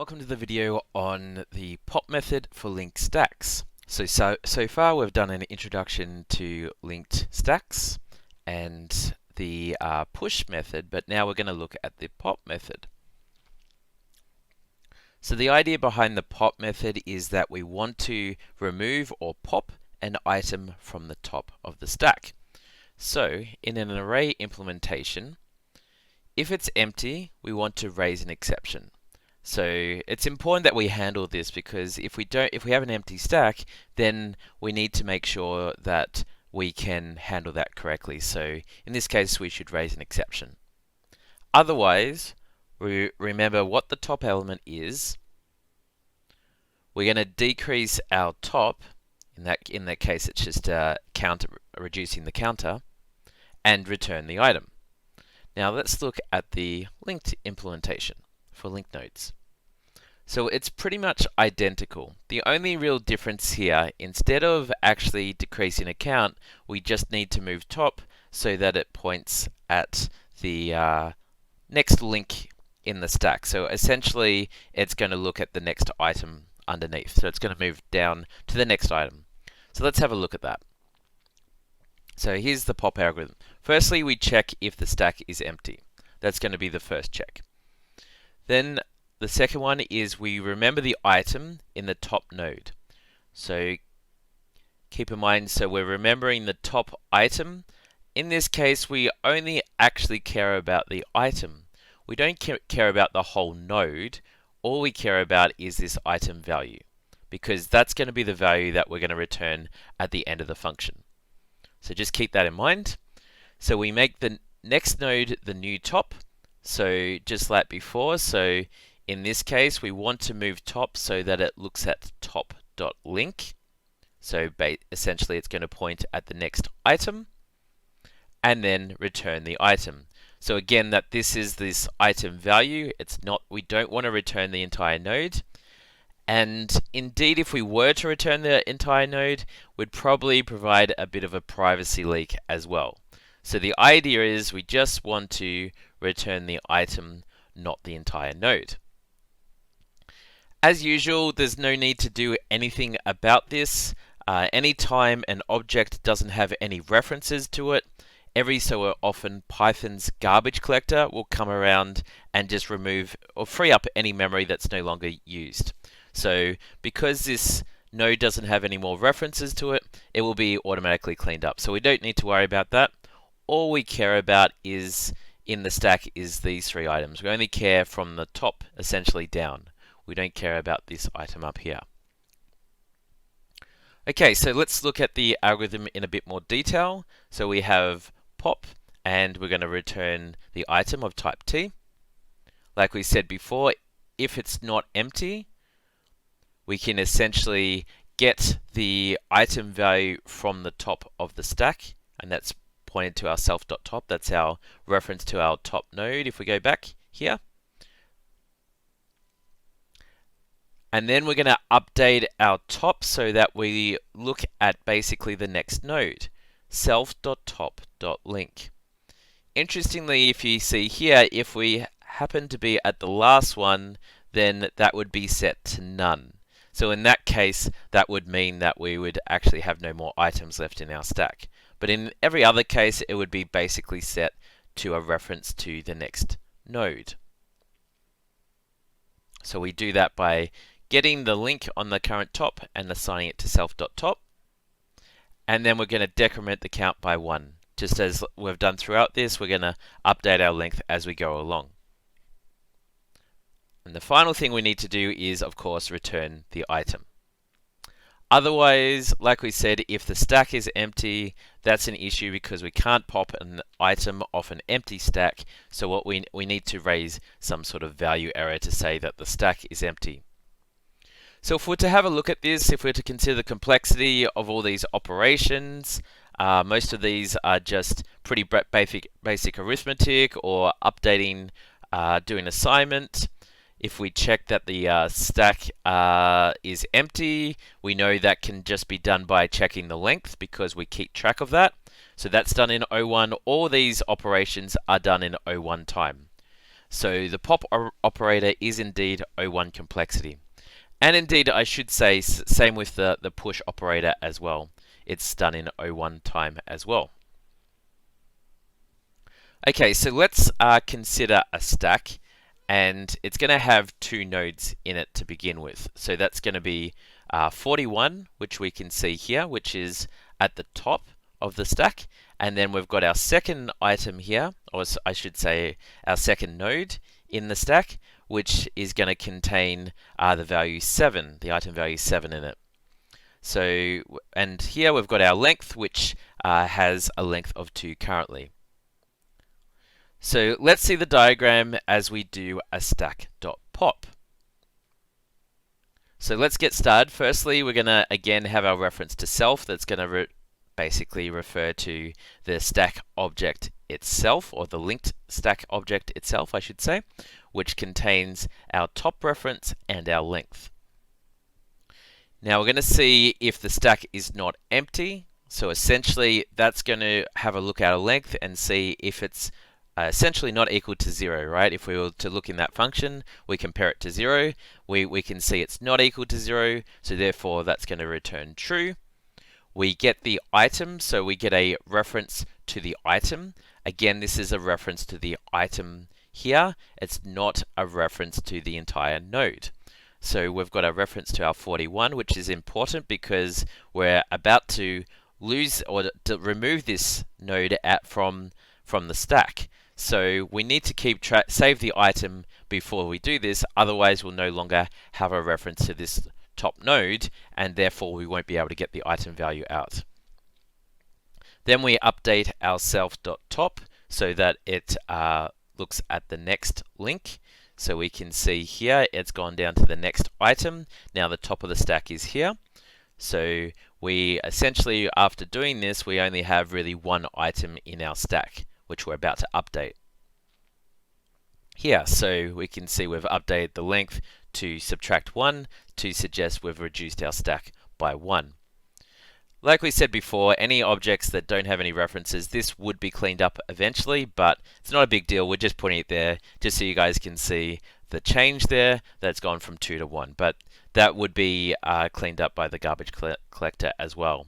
Welcome to the video on the pop method for linked stacks. So far we've done an introduction to linked stacks and the push method, but now we're going to look at the pop method. So the idea behind the pop method is that we want to remove or pop an item from the top of the stack. So in an array implementation, if it's empty, we want to raise an exception. So it's important that we handle this because if we have an empty stack, then we need to make sure that we can handle that correctly. So in this case, we should raise an exception. Otherwise, we remember what the top element is. We're going to decrease our top. In that case, it's just reducing the counter, and return the item. Now let's look at the linked implementation for linked nodes. So it's pretty much identical. The only real difference here, instead of actually decreasing a count, we just need to move top so that it points at the next link in the stack. So essentially, it's going to look at the next item underneath. So it's going to move down to the next item. So let's have a look at that. So here's the pop algorithm. Firstly, we check if the stack is empty. That's going to be the first check. Then the second one is we remember the item in the top node. So keep in mind, so we're remembering the top item. In this case, we only actually care about the item. We don't care about the whole node. All we care about is this item value, because that's going to be the value that we're going to return at the end of the function. So just keep that in mind. So we make the next node the new top. So just like before, so in this case, we want to move top so that it looks at top.link. So essentially, it's going to point at the next item and then return the item. So again, that this is this item value. We don't want to return the entire node. And indeed, if we were to return the entire node, we'd probably provide a bit of a privacy leak as well. So the idea is we just want to return the item, not the entire node. As usual, there's no need to do anything about this. Anytime an object doesn't have any references to it, every so often Python's garbage collector will come around and just remove or free up any memory that's no longer used. So because this node doesn't have any more references to it, it will be automatically cleaned up. So we don't need to worry about that. All we care about is in the stack is these three items. We only care from the top essentially down. We don't care about this item up here. Okay, so let's look at the algorithm in a bit more detail. So we have pop, and we're going to return the item of type T. Like we said before, if it's not empty, we can essentially get the item value from the top of the stack, and that's pointed to our self.top. That's our reference to our top node if we go back here. And then we're going to update our top so that we look at basically the next node, self.top.link. Interestingly, if you see here, if we happen to be at the last one, then that would be set to none. So in that case, that would mean that we would actually have no more items left in our stack. But in every other case, it would be basically set to a reference to the next node. So we do that by getting the link on the current top and assigning it to self.top. And then we're going to decrement the count by 1. Just as we've done throughout this, we're going to update our length as we go along. And the final thing we need to do is, of course, return the item. Otherwise, like we said, if the stack is empty, that's an issue because we can't pop an item off an empty stack. So what we need to raise some sort of value error to say that the stack is empty. So if we're to have a look at this, if we're to consider the complexity of all these operations, most of these are just pretty basic arithmetic or updating, doing assignment. If we check that the stack is empty, we know that can just be done by checking the length because we keep track of that. So that's done in O1. All these operations are done in O1 time. So the pop operator is indeed O1 complexity. And indeed, I should say, same with the push operator as well. It's done in O1 time as well. Okay, so let's consider a stack, and it's going to have two nodes in it to begin with. So that's going to be 41, which we can see here, which is at the top of the stack. And then we've got our second item here, or I should say our second node in the stack, which is going to contain the value 7, the item value 7 in it. So, and here we've got our length, which has a length of 2 currently. So let's see the diagram as we do a stack.pop. So let's get started. Firstly, we're going to again have our reference to self. That's going to basically refer to the stack object itself, or the linked stack object itself, I should say, which contains our top reference and our length. Now we're going to see if the stack is not empty. So essentially, that's going to have a look at our length and see if it's essentially not equal to 0, right? If we were to look in that function, we compare it to 0, we can see it's not equal to 0, so therefore that's going to return true. We get the item, so we get a reference to the item. Again, this is a reference to the item here. It's not a reference to the entire node. So we've got a reference to our 41, which is important because we're about to lose or to remove this node from the stack. So we need to save the item before we do this, otherwise we'll no longer have a reference to this top node, and therefore we won't be able to get the item value out. Then we update our self.top so that it looks at the next link. So we can see here it's gone down to the next item. Now the top of the stack is here. So we essentially, after doing this, we only have really one item in our stack, which we're about to update here. So we can see we've updated the length to subtract 1 to suggest we've reduced our stack by 1. Like we said before, any objects that don't have any references, this would be cleaned up eventually, but it's not a big deal. We're just putting it there just so you guys can see the change there, that's gone from 2 to 1, but that would be cleaned up by the garbage collector as well.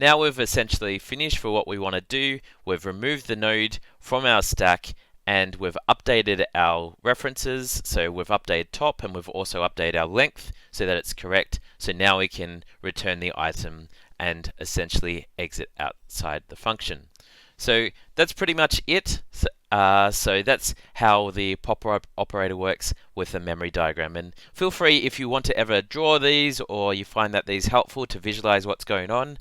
Now we've essentially finished for what we want to do. We've removed the node from our stack and we've updated our references. So we've updated top and we've also updated our length so that it's correct. So now we can return the item and essentially exit outside the function. So that's pretty much it. So that's how the pop operator works with the memory diagram. And feel free, if you want to ever draw these or you find that these helpful to visualize what's going on,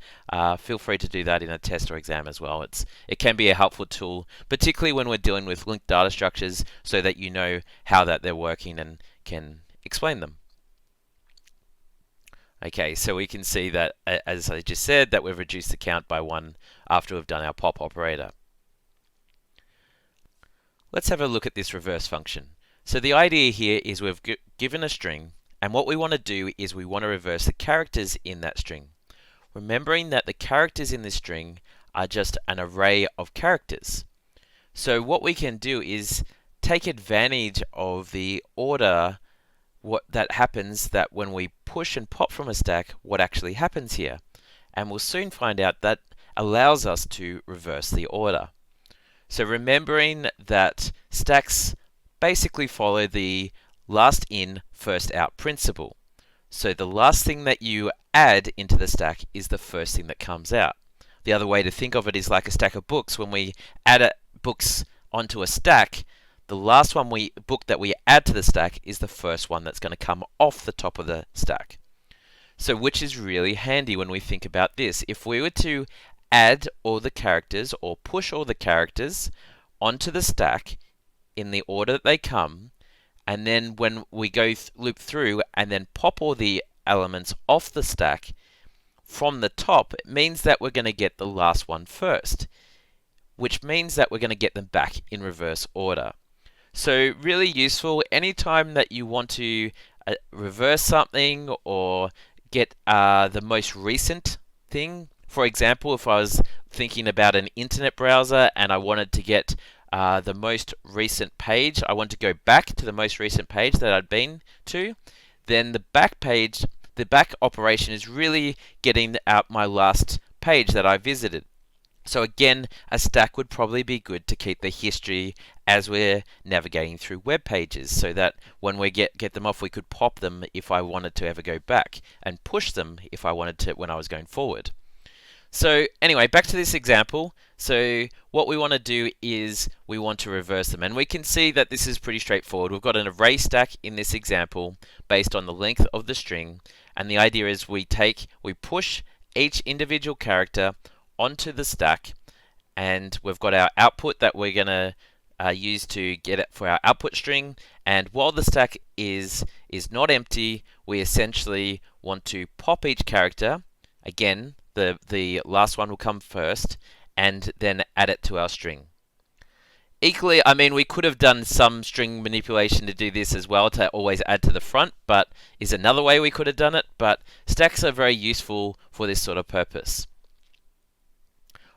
feel free to do that in a test or exam as well. It can be a helpful tool, particularly when we're dealing with linked data structures, so that you know how that they're working and can explain them. Okay, so we can see that, as I just said, that we've reduced the count by 1 after we've done our pop operator. Let's have a look at this reverse function. So the idea here is we've given a string, and what we want to do is we want to reverse the characters in that string. Remembering that the characters in this string are just an array of characters. So what we can do is take advantage of the order that happens, that when we push and pop from a stack, what actually happens here. And we'll soon find out that allows us to reverse the order. So remembering that stacks basically follow the last in, first out principle. So the last thing that you add into the stack is the first thing that comes out. The other way to think of it is like a stack of books. When we add books onto a stack, the last book that we add to the stack is the first one that's going to come off the top of the stack. So which is really handy when we think about this. If we were to add all the characters or push all the characters onto the stack in the order that they come, and then when we go loop through and then pop all the elements off the stack from the top, it means that we're going to get the last one first, which means that we're going to get them back in reverse order. So really useful anytime that you want to reverse something or get the most recent thing. For example, if I was thinking about an internet browser and I wanted to get the most recent page, I want to go back to the most recent page that I'd been to, then the back page, the back operation is really getting out my last page that I visited. So again, a stack would probably be good to keep the history as we're navigating through web pages, so that when we get them off, we could pop them if I wanted to ever go back, and push them if I wanted to when I was going forward. So anyway, back to this example. So what we want to do is we want to reverse them, and we can see that this is pretty straightforward. We've got an array stack in this example based on the length of the string, and the idea is we push each individual character onto the stack, and we've got our output that we're going to use to get it for our output string. And while the stack is not empty, we essentially want to pop each character. Again, the last one will come first, and then add it to our string. Equally, I mean, we could have done some string manipulation to do this as well, to always add to the front, but is another way we could have done it. But stacks are very useful for this sort of purpose.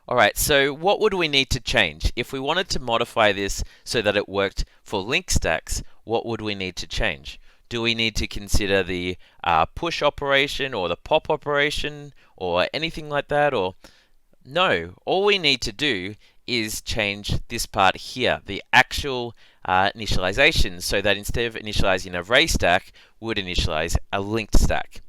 Alright, so what would we need to change? If we wanted to modify this so that it worked for linked stacks, what would we need to change? Do we need to consider the push operation or the pop operation or anything like that? Or no, all we need to do is change this part here, the actual initialization, so that instead of initializing an array stack, we would initialize a linked stack.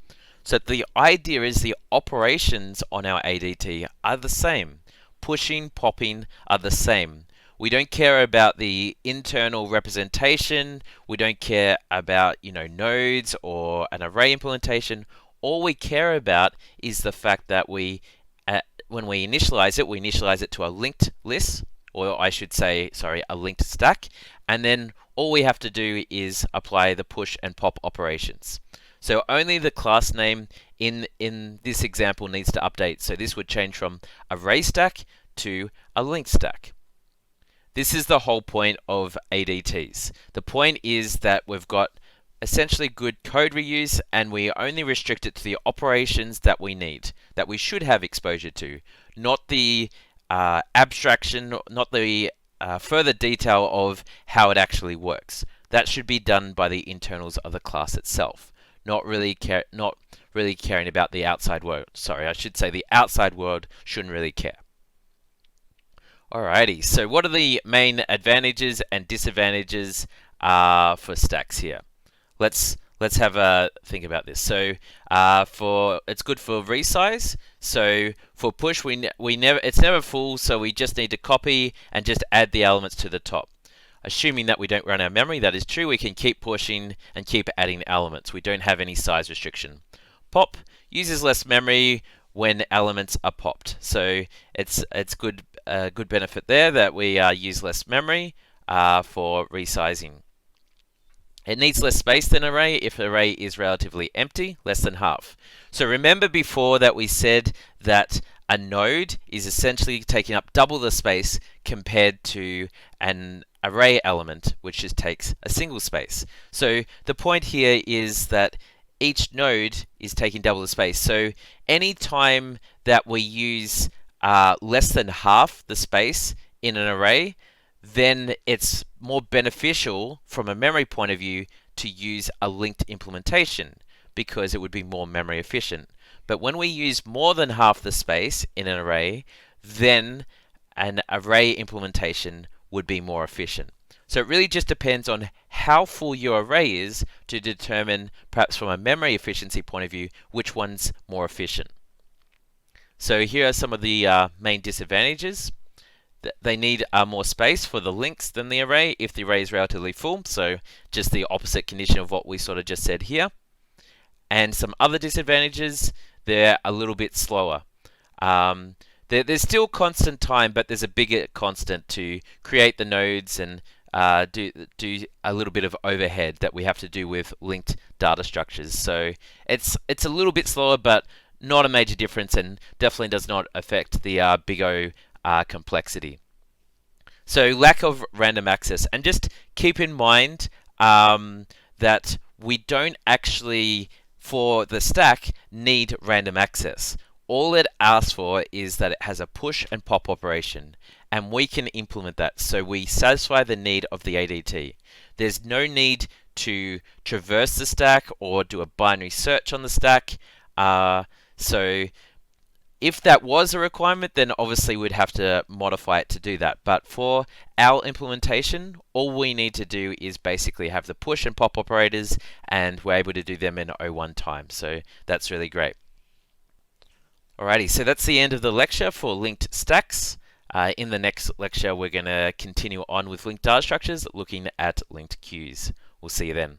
So the idea is the operations on our ADT are the same. Pushing, popping are the same. We don't care about the internal representation. We don't care about, nodes or an array implementation. All we care about is the fact that when we initialize it to a linked list, or I should say, sorry, a linked stack. And then all we have to do is apply the push and pop operations. So only the class name in this example needs to update. So this would change from array stack to a linked stack. This is the whole point of ADTs. The point is that we've got essentially good code reuse, and we only restrict it to the operations that we need, that we should have exposure to, not the abstraction, not the further detail of how it actually works. That should be done by the internals of the class itself. Not really caring about the outside world. Sorry, I should say the outside world shouldn't really care. Alrighty, so what are the main advantages and disadvantages for stacks here? Let's have a think about this. So it's good for resize. So for push, it's never full, so we just need to copy and just add the elements to the top. Assuming that we don't run our memory, that is true. We can keep pushing and keep adding elements. We don't have any size restriction. Pop uses less memory when elements are popped. So it's good benefit there that we use less memory for resizing. It needs less space than array if the array is relatively empty, less than half. So remember before that we said that a node is essentially taking up double the space compared to an array element, which just takes a single space. So the point here is that each node is taking double the space. So any time that we use less than half the space in an array, then it's more beneficial from a memory point of view to use a linked implementation, because it would be more memory efficient. But when we use more than half the space in an array, then an array implementation would be more efficient. So it really just depends on how full your array is to determine, perhaps from a memory efficiency point of view, which one's more efficient. So here are some of the main disadvantages. They need more space for the links than the array if the array is relatively full. So just the opposite condition of what we sort of just said here. And some other disadvantages, they're a little bit slower. There's still constant time, but there's a bigger constant to create the nodes and do a little bit of overhead that we have to do with linked data structures. So it's a little bit slower, but not a major difference, and definitely does not affect the big O complexity. So lack of random access, and just keep in mind that we don't actually, for the stack, need random access. All it asks for is that it has a push and pop operation, and we can implement that. So we satisfy the need of the ADT. There's no need to traverse the stack or do a binary search on the stack. So if that was a requirement, then obviously we'd have to modify it to do that. But for our implementation, all we need to do is basically have the push and pop operators, and we're able to do them in O1 time. So that's really great. Alrighty, so that's the end of the lecture for linked stacks. In the next lecture, we're going to continue on with linked data structures, looking at linked queues. We'll see you then.